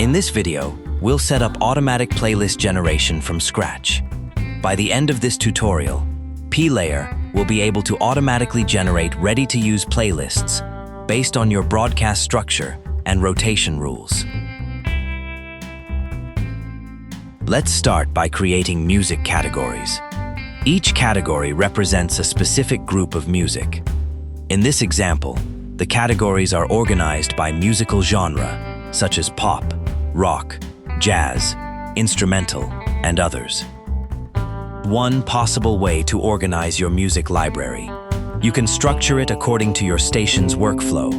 In this video, we'll set up automatic playlist generation from scratch. By the end of this tutorial, P-Layer will be able to automatically generate ready-to-use playlists based on your broadcast structure and rotation rules. Let's start by creating music categories. Each category represents a specific group of music. In this example, the categories are organized by musical genre, such as pop, rock, jazz, instrumental, and others. One possible way to organize your music library. You can structure it according to your station's workflow.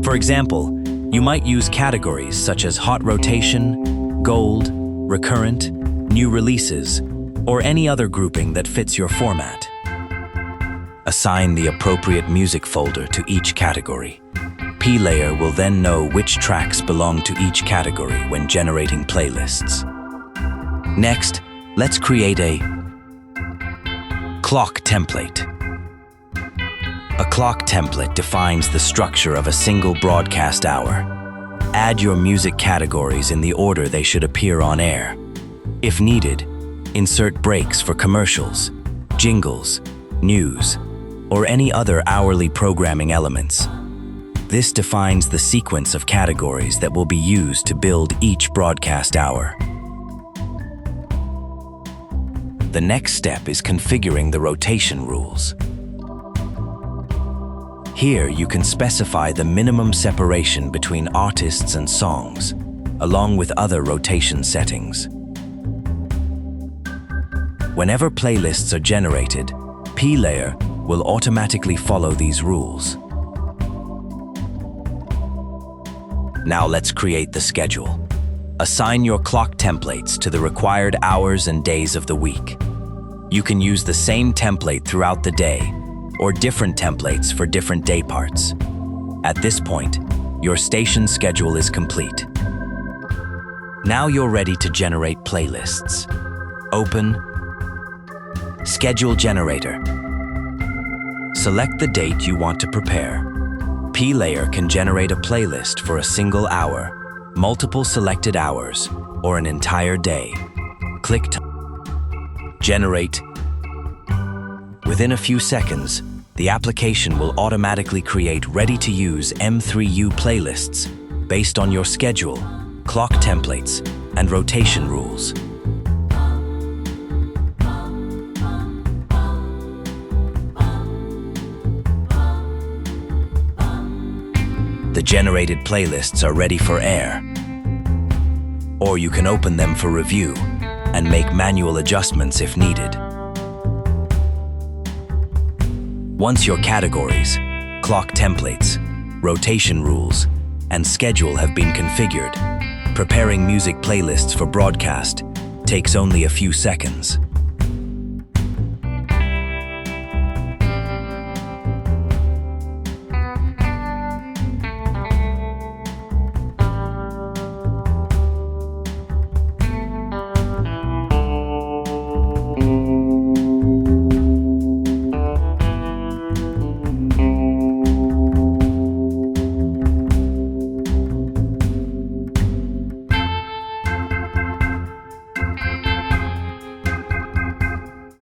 For example, you might use categories such as hot rotation, gold, recurrent, new releases, or any other grouping that fits your format. Assign the appropriate music folder to each category. P-Layer will then know which tracks belong to each category when generating playlists. Next, let's create a clock template. A clock template defines the structure of a single broadcast hour. Add your music categories in the order they should appear on air. If needed, insert breaks for commercials, jingles, news, or any other hourly programming elements. This defines the sequence of categories that will be used to build each broadcast hour. The next step is configuring the rotation rules. Here you can specify the minimum separation between artists and songs, along with other rotation settings. Whenever playlists are generated, P-Layer will automatically follow these rules. Now let's create the schedule. Assign your clock templates to the required hours and days of the week. You can use the same template throughout the day, or different templates for different day parts. At this point, your station schedule is complete. Now you're ready to generate playlists. Open Schedule Generator. Select the date you want to prepare. P-Layer can generate a playlist for a single hour, multiple selected hours, or an entire day. Click Generate. Within a few seconds, the application will automatically create ready-to-use M3U playlists based on your schedule, clock templates, and rotation rules. The generated playlists are ready for air, or you can open them for review and make manual adjustments if needed. Once your categories, clock templates, rotation rules, and schedule have been configured, preparing music playlists for broadcast takes only a few seconds.